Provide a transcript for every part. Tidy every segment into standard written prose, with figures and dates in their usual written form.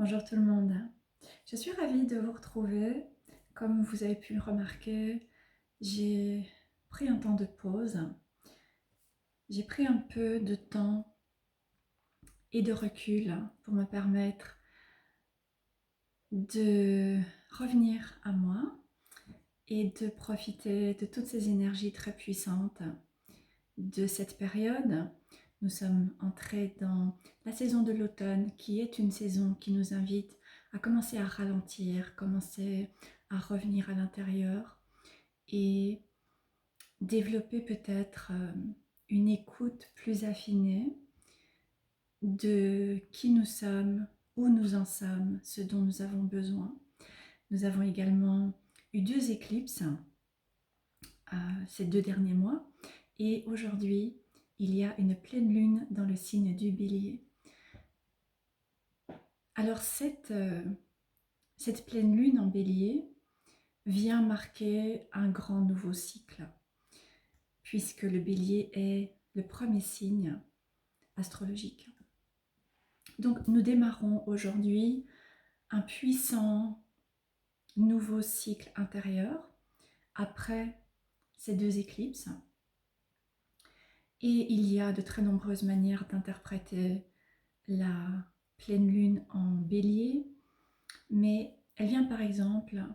Bonjour tout le monde. Je suis ravie de vous retrouver. Comme vous avez pu le remarquer, j'ai pris un temps de pause. J'ai pris un peu de temps et de recul pour me permettre de revenir à moi et de profiter de toutes ces énergies très puissantes de cette période. Nous sommes entrés dans la saison de l'automne, qui est une saison qui nous invite à commencer à ralentir, commencer à revenir à l'intérieur et développer peut-être une écoute plus affinée de qui nous sommes, où nous en sommes, ce dont nous avons besoin. Nous avons également eu 2 éclipses ces 2 derniers mois et aujourd'hui il y a une pleine lune dans le signe du Bélier. Alors cette pleine lune en Bélier vient marquer un grand nouveau cycle, puisque le Bélier est le premier signe astrologique. Donc nous démarrons aujourd'hui un puissant nouveau cycle intérieur après ces 2 éclipses. Et il y a de très nombreuses manières d'interpréter la pleine lune en Bélier, mais elle vient par exemple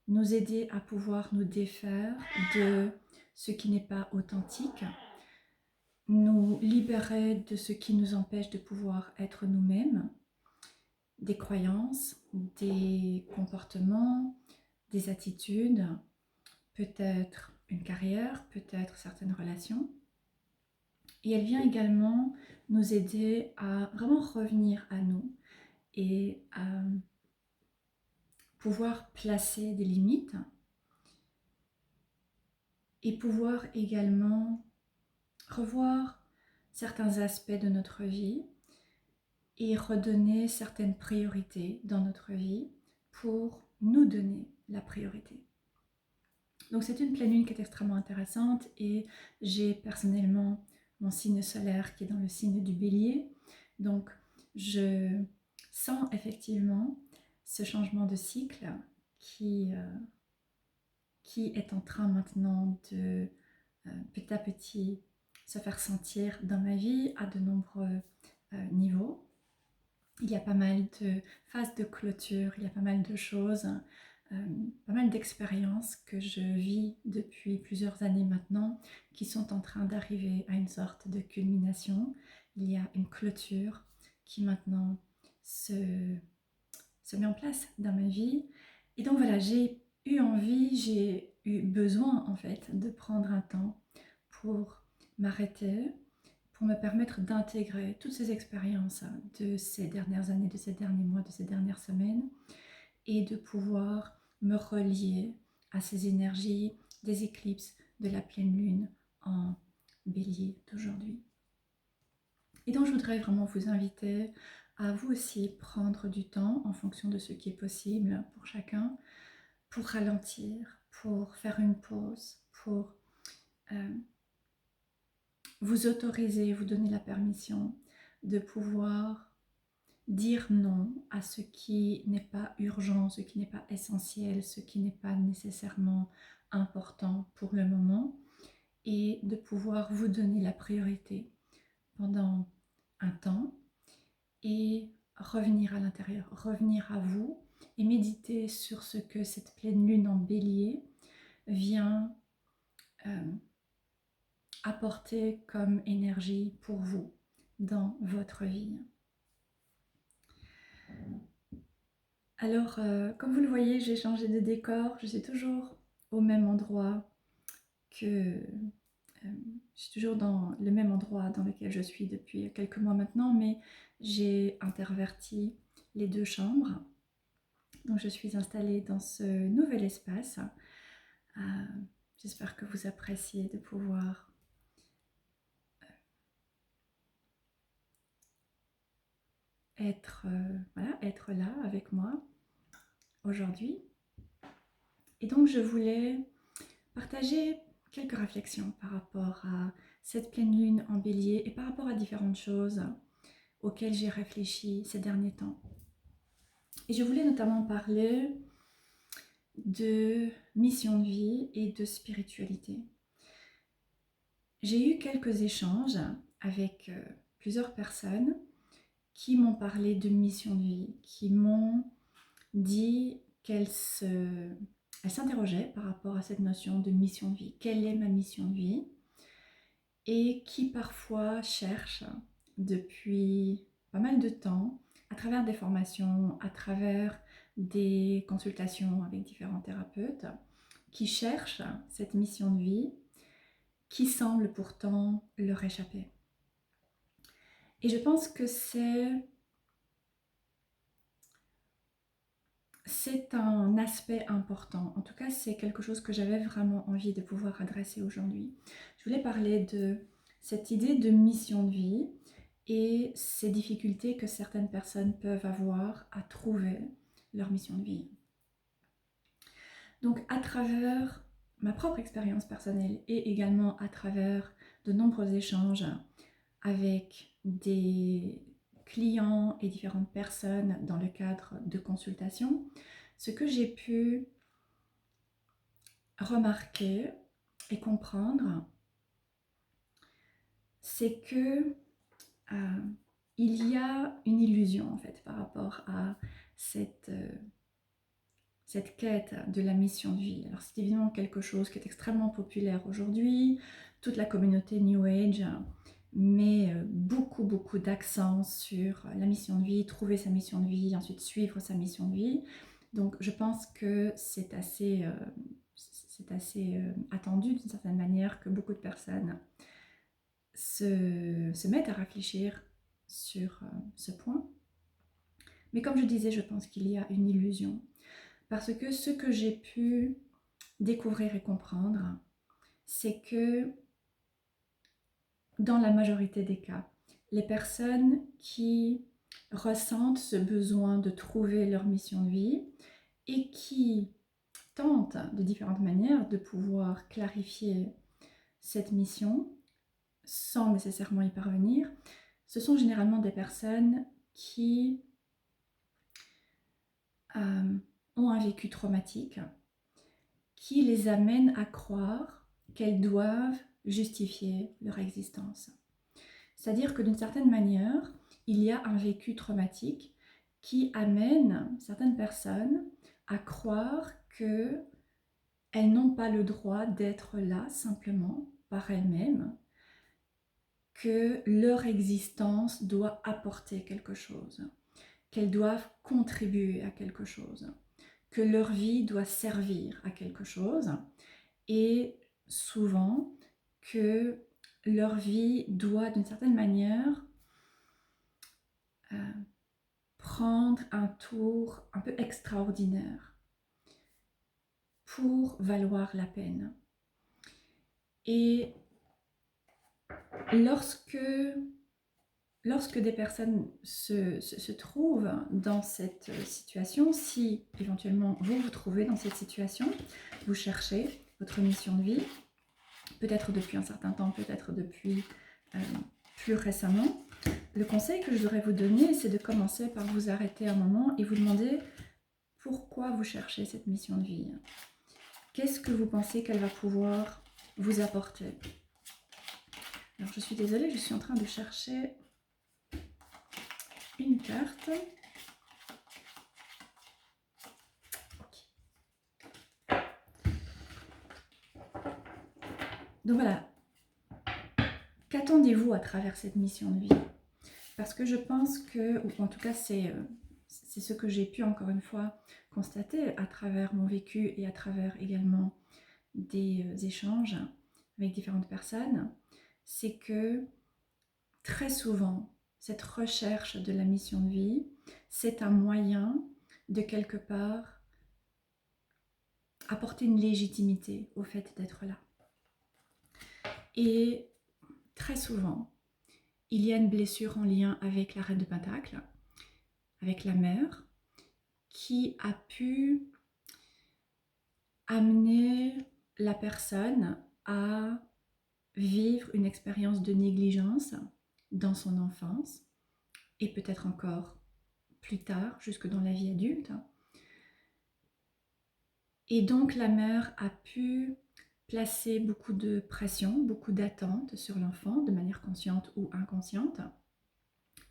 nous aider à pouvoir nous défaire de ce qui n'est pas authentique, nous libérer de ce qui nous empêche de pouvoir être nous-mêmes, des croyances, des comportements, des attitudes, peut-être une carrière, peut-être certaines relations. Et elle vient également nous aider à vraiment revenir à nous et à pouvoir placer des limites et pouvoir également revoir certains aspects de notre vie et redonner certaines priorités dans notre vie pour nous donner la priorité. Donc c'est une pleine lune qui est extrêmement intéressante et j'ai personnellement mon signe solaire qui est dans le signe du Bélier. Donc je sens effectivement ce changement de cycle qui est en train maintenant de petit à petit se faire sentir dans ma vie à de nombreux niveaux. Il y a pas mal de phases de clôture, il y a pas mal de choses, pas mal d'expériences que je vis depuis plusieurs années maintenant qui sont en train d'arriver à une sorte de culmination. Il y a une clôture qui maintenant se met en place dans ma vie. Et donc voilà, j'ai eu envie, j'ai eu besoin en fait de prendre un temps pour m'arrêter, pour me permettre d'intégrer toutes ces expériences de ces dernières années, de ces derniers mois, de ces dernières semaines, et de pouvoir me relier à ces énergies des éclipses de la pleine lune en Bélier d'aujourd'hui. Et donc je voudrais vraiment vous inviter à vous aussi prendre du temps en fonction de ce qui est possible pour chacun, pour ralentir, pour faire une pause, pour vous autoriser, vous donner la permission de pouvoir dire non à ce qui n'est pas urgent, ce qui n'est pas essentiel, ce qui n'est pas nécessairement important pour le moment, et de pouvoir vous donner la priorité pendant un temps et revenir à l'intérieur, revenir à vous et méditer sur ce que cette pleine lune en Bélier vient apporter comme énergie pour vous dans votre vie. Alors, comme vous le voyez, j'ai changé de décor, je suis toujours au même endroit je suis toujours dans le même endroit dans lequel je suis depuis quelques mois maintenant, mais j'ai interverti les 2 chambres. Donc je suis installée dans ce nouvel espace. J'espère que vous appréciez de pouvoir être là avec moi aujourd'hui. Et donc je voulais partager quelques réflexions par rapport à cette pleine lune en Bélier et par rapport à différentes choses auxquelles j'ai réfléchi ces derniers temps. Et je voulais notamment parler de mission de vie et de spiritualité. J'ai eu quelques échanges avec plusieurs personnes qui m'ont parlé de mission de vie, qui m'ont dit qu'elles s'interrogeaient par rapport à cette notion de mission de vie. Quelle est ma mission de vie? Et qui parfois cherchent depuis pas mal de temps, à travers des formations, à travers des consultations avec différents thérapeutes, qui cherchent cette mission de vie qui semble pourtant leur échapper. Et je pense que c'est un aspect important. En tout cas, c'est quelque chose que j'avais vraiment envie de pouvoir adresser aujourd'hui. Je voulais parler de cette idée de mission de vie et ces difficultés que certaines personnes peuvent avoir à trouver leur mission de vie. Donc, à travers ma propre expérience personnelle et également à travers de nombreux échanges avec des clients et différentes personnes dans le cadre de consultations, ce que j'ai pu remarquer et comprendre, c'est que il y a une illusion en fait par rapport à cette quête de la mission de vie. Alors c'est évidemment quelque chose qui est extrêmement populaire aujourd'hui, toute la communauté New Age met beaucoup d'accent sur la mission de vie, trouver sa mission de vie, ensuite suivre sa mission de vie. Donc je pense que c'est assez attendu d'une certaine manière que beaucoup de personnes se mettent à réfléchir sur ce point. Mais comme je disais, je pense qu'il y a une illusion. Parce que ce que j'ai pu découvrir et comprendre, c'est que dans la majorité des cas, les personnes qui ressentent ce besoin de trouver leur mission de vie et qui tentent de différentes manières de pouvoir clarifier cette mission sans nécessairement y parvenir, ce sont généralement des personnes qui ont un vécu traumatique qui les amène à croire qu'elles doivent justifier leur existence. C'est-à-dire que d'une certaine manière, il y a un vécu traumatique qui amène certaines personnes à croire qu'elles n'ont pas le droit d'être là simplement par elles-mêmes, que leur existence doit apporter quelque chose, qu'elles doivent contribuer à quelque chose, que leur vie doit servir à quelque chose et souvent que leur vie doit d'une certaine manière prendre un tour un peu extraordinaire pour valoir la peine. Et lorsque des personnes se trouvent dans cette situation, si éventuellement vous vous trouvez dans cette situation, vous cherchez votre mission de vie, peut-être depuis un certain temps, peut-être depuis plus récemment, le conseil que je voudrais vous donner, c'est de commencer par vous arrêter un moment et vous demander pourquoi vous cherchez cette mission de vie. Qu'est-ce que vous pensez qu'elle va pouvoir vous apporter? Alors je suis désolée, je suis en train de chercher une carte. Okay. Donc voilà, qu'attendez-vous à travers cette mission de vie? Parce que je pense que, ou en tout cas c'est ce que j'ai pu encore une fois constater à travers mon vécu et à travers également des échanges avec différentes personnes, c'est que très souvent, cette recherche de la mission de vie, c'est un moyen de quelque part apporter une légitimité au fait d'être là. Et très souvent, il y a une blessure en lien avec la reine de Pentacle, avec la mère, qui a pu amener la personne à vivre une expérience de négligence dans son enfance et peut-être encore plus tard, jusque dans la vie adulte. Et donc la mère a pu placer beaucoup de pression, beaucoup d'attentes sur l'enfant de manière consciente ou inconsciente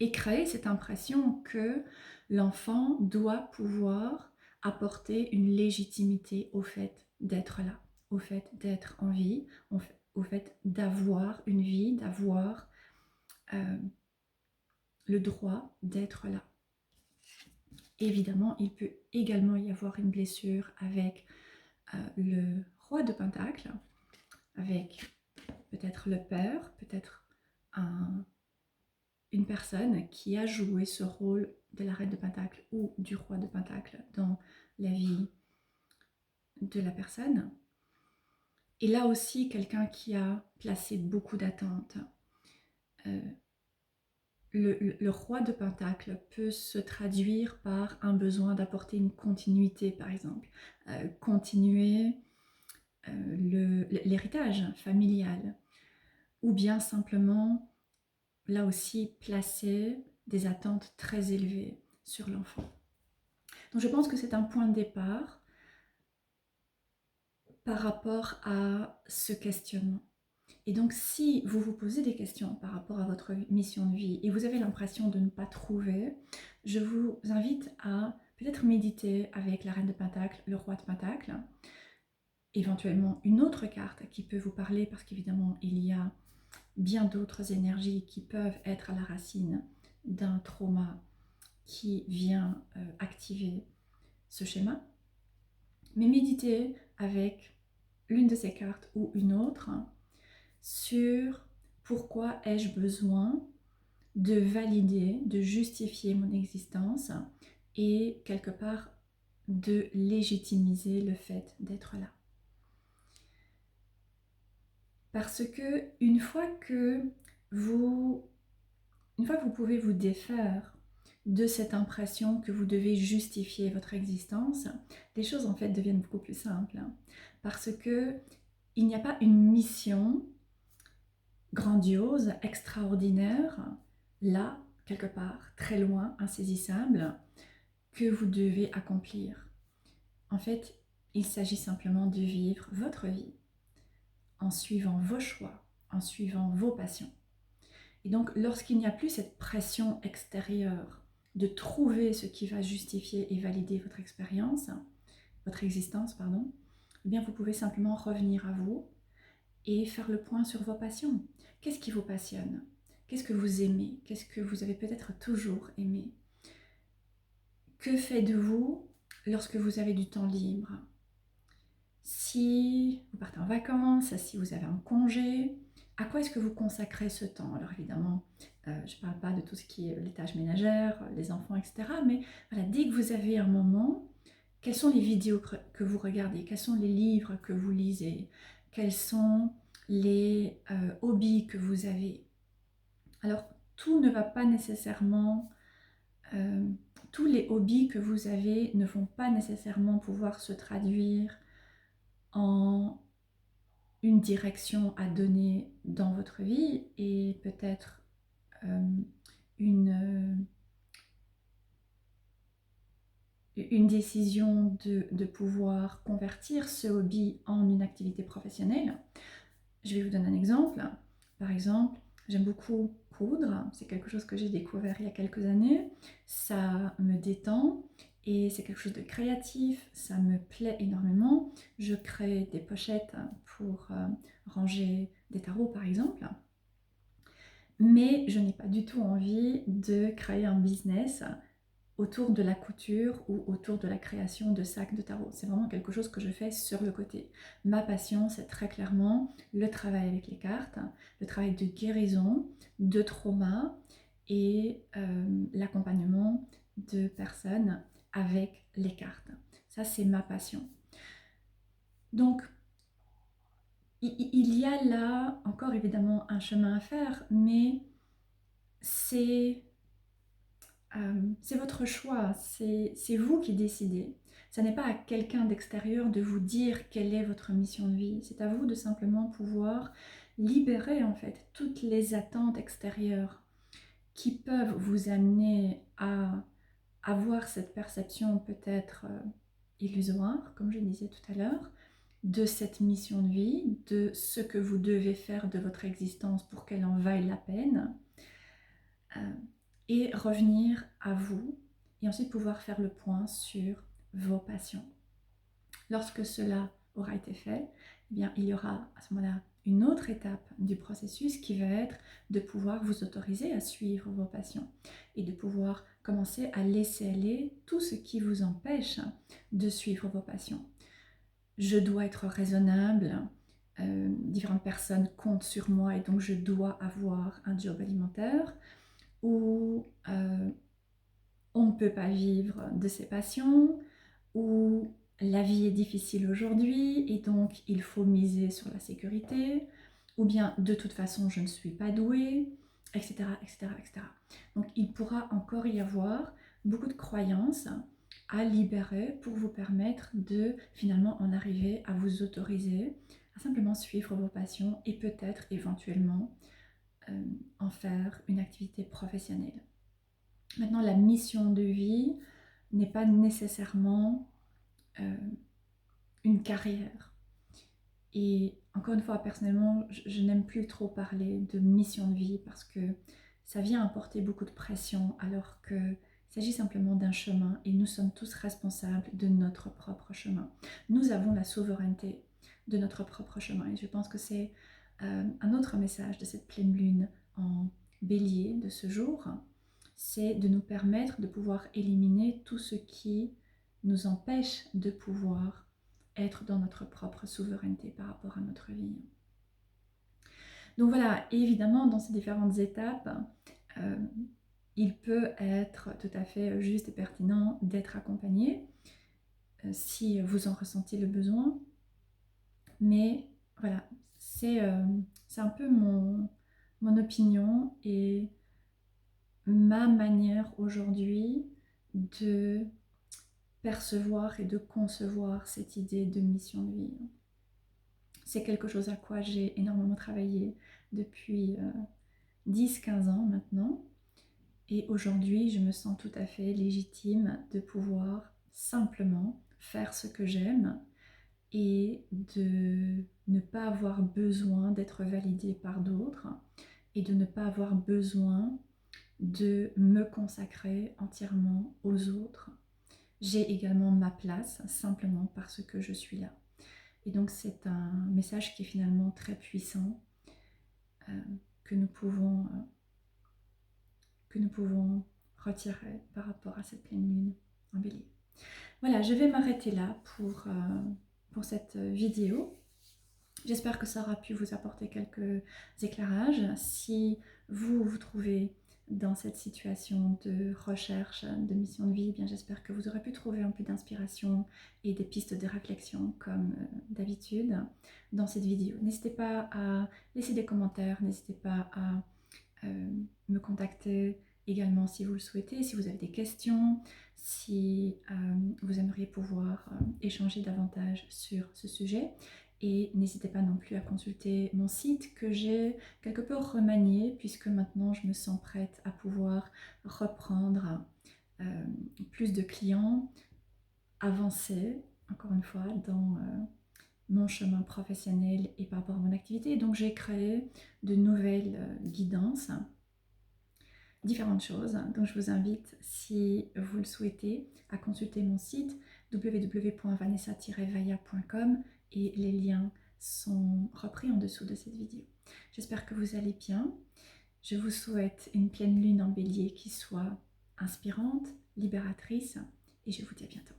et créer cette impression que l'enfant doit pouvoir apporter une légitimité au fait d'être là, au fait d'être en vie, au fait d'avoir une vie, d'avoir le droit d'être là. Évidemment, il peut également y avoir une blessure avec le roi de Pentacle, avec peut-être le père, peut-être une personne qui a joué ce rôle de la reine de Pentacle ou du roi de Pentacle dans la vie de la personne. Et là aussi, quelqu'un qui a placé beaucoup d'attentes. Le roi de Pentacle peut se traduire par un besoin d'apporter une continuité, par exemple. Continuer l'héritage familial. Ou bien simplement, là aussi, placer des attentes très élevées sur l'enfant. Donc je pense que c'est un point de départ par rapport à ce questionnement. Et donc si vous vous posez des questions par rapport à votre mission de vie et vous avez l'impression de ne pas trouver, je vous invite à peut-être méditer avec la reine de Pentacle, le roi de Pentacle, éventuellement une autre carte qui peut vous parler parce qu'évidemment il y a bien d'autres énergies qui peuvent être à la racine d'un trauma qui vient activer ce schéma. Mais méditez avec l'une de ces cartes ou une autre sur pourquoi ai-je besoin de valider, de justifier mon existence et quelque part de légitimiser le fait d'être là. Parce que une fois que vous pouvez vous défaire de cette impression que vous devez justifier votre existence, les choses en fait deviennent beaucoup plus simples. Parce que il n'y a pas une mission grandiose, extraordinaire, là, quelque part, très loin, insaisissable, que vous devez accomplir. En fait, il s'agit simplement de vivre votre vie en suivant vos choix, en suivant vos passions. Et donc, lorsqu'il n'y a plus cette pression extérieure de trouver ce qui va justifier et valider votre expérience, votre existence, pardon, eh bien, vous pouvez simplement revenir à vous et faire le point sur vos passions. Qu'est-ce qui vous passionne? Qu'est-ce que vous aimez? Qu'est-ce que vous avez peut-être toujours aimé? Que faites-vous lorsque vous avez du temps libre? Si vous partez en vacances, si vous avez un congé, à quoi est-ce que vous consacrez ce temps? Alors évidemment, je ne parle pas de tout ce qui est les tâches ménagères, les enfants, etc. Mais voilà, dès que vous avez un moment, quelles sont les vidéos que vous regardez? Quels sont les livres que vous lisez? Quels sont les hobbies que vous avez? Alors, tout ne va pas nécessairement... tous les hobbies que vous avez ne vont pas nécessairement pouvoir se traduire en une direction à donner dans votre vie et peut-être une décision de pouvoir convertir ce hobby en une activité professionnelle. Je vais vous donner un exemple. Par exemple, j'aime beaucoup coudre. C'est quelque chose que j'ai découvert il y a quelques années. Ça me détend et c'est quelque chose de créatif. Ça me plaît énormément. Je crée des pochettes pour ranger des tarots, par exemple. Mais je n'ai pas du tout envie de créer un business autour de la couture ou autour de la création de sacs de tarot. C'est vraiment quelque chose que je fais sur le côté. Ma passion, c'est très clairement le travail avec les cartes, le travail de guérison, de trauma et l'accompagnement de personnes avec les cartes. Ça, c'est ma passion. Donc, il y a là encore évidemment un chemin à faire, mais c'est votre choix, c'est vous qui décidez. Ce n'est pas à quelqu'un d'extérieur de vous dire quelle est votre mission de vie. C'est à vous de simplement pouvoir libérer en fait toutes les attentes extérieures qui peuvent vous amener à avoir cette perception peut-être illusoire, comme je disais tout à l'heure, de cette mission de vie, de ce que vous devez faire de votre existence pour qu'elle en vaille la peine, et revenir à vous, et ensuite pouvoir faire le point sur vos passions. Lorsque cela aura été fait, eh bien, il y aura à ce moment-là une autre étape du processus qui va être de pouvoir vous autoriser à suivre vos passions et de pouvoir commencer à laisser aller tout ce qui vous empêche de suivre vos passions. Je dois être raisonnable, différentes personnes comptent sur moi et donc je dois avoir un job alimentaire, ou on ne peut pas vivre de ses passions, ou la vie est difficile aujourd'hui et donc il faut miser sur la sécurité, ou bien de toute façon je ne suis pas douée, etc., etc., etc. Donc il pourra encore y avoir beaucoup de croyances à libérer pour vous permettre de finalement en arriver à vous autoriser à simplement suivre vos passions et peut-être éventuellement en faire une activité professionnelle. Maintenant, la mission de vie n'est pas nécessairement une carrière. Et encore une fois, personnellement, je n'aime plus trop parler de mission de vie parce que ça vient apporter beaucoup de pression alors qu'il s'agit simplement d'un chemin et nous sommes tous responsables de notre propre chemin. Nous avons la souveraineté de notre propre chemin et je pense que c'est un autre message de cette pleine lune en bélier de ce jour, c'est de nous permettre de pouvoir éliminer tout ce qui nous empêche de pouvoir être dans notre propre souveraineté par rapport à notre vie. Donc voilà, évidemment, dans ces différentes étapes, il peut être tout à fait juste et pertinent d'être accompagné si vous en ressentez le besoin. Mais voilà, c'est un peu mon opinion et ma manière aujourd'hui de percevoir et de concevoir cette idée de mission de vie. C'est quelque chose à quoi j'ai énormément travaillé depuis 10-15 ans maintenant. Et aujourd'hui, je me sens tout à fait légitime de pouvoir simplement faire ce que j'aime et de ne pas avoir besoin d'être validée par d'autres et de ne pas avoir besoin de me consacrer entièrement aux autres. J'ai également ma place simplement parce que je suis là. Et donc c'est un message qui est finalement très puissant que nous pouvons retirer par rapport à cette pleine lune en bélier. Voilà, je vais m'arrêter là pour cette vidéo. J'espère que ça aura pu vous apporter quelques éclairages. Si vous vous trouvez dans cette situation de recherche de mission de vie, eh bien j'espère que vous aurez pu trouver un peu d'inspiration et des pistes de réflexion comme d'habitude dans cette vidéo. N'hésitez pas à laisser des commentaires, n'hésitez pas à me contacter également si vous le souhaitez, si vous avez des questions, si vous aimeriez pouvoir échanger davantage sur ce sujet. Et n'hésitez pas non plus à consulter mon site que j'ai quelque peu remanié puisque maintenant je me sens prête à pouvoir reprendre plus de clients, avancer encore une fois dans mon chemin professionnel et par rapport à mon activité. Donc j'ai créé de nouvelles guidances, différentes choses. Donc je vous invite, si vous le souhaitez, à consulter mon site www.vanessa-vaya.com et les liens sont repris en dessous de cette vidéo. J'espère que vous allez bien. Je vous souhaite une pleine lune en bélier qui soit inspirante, libératrice et je vous dis à bientôt.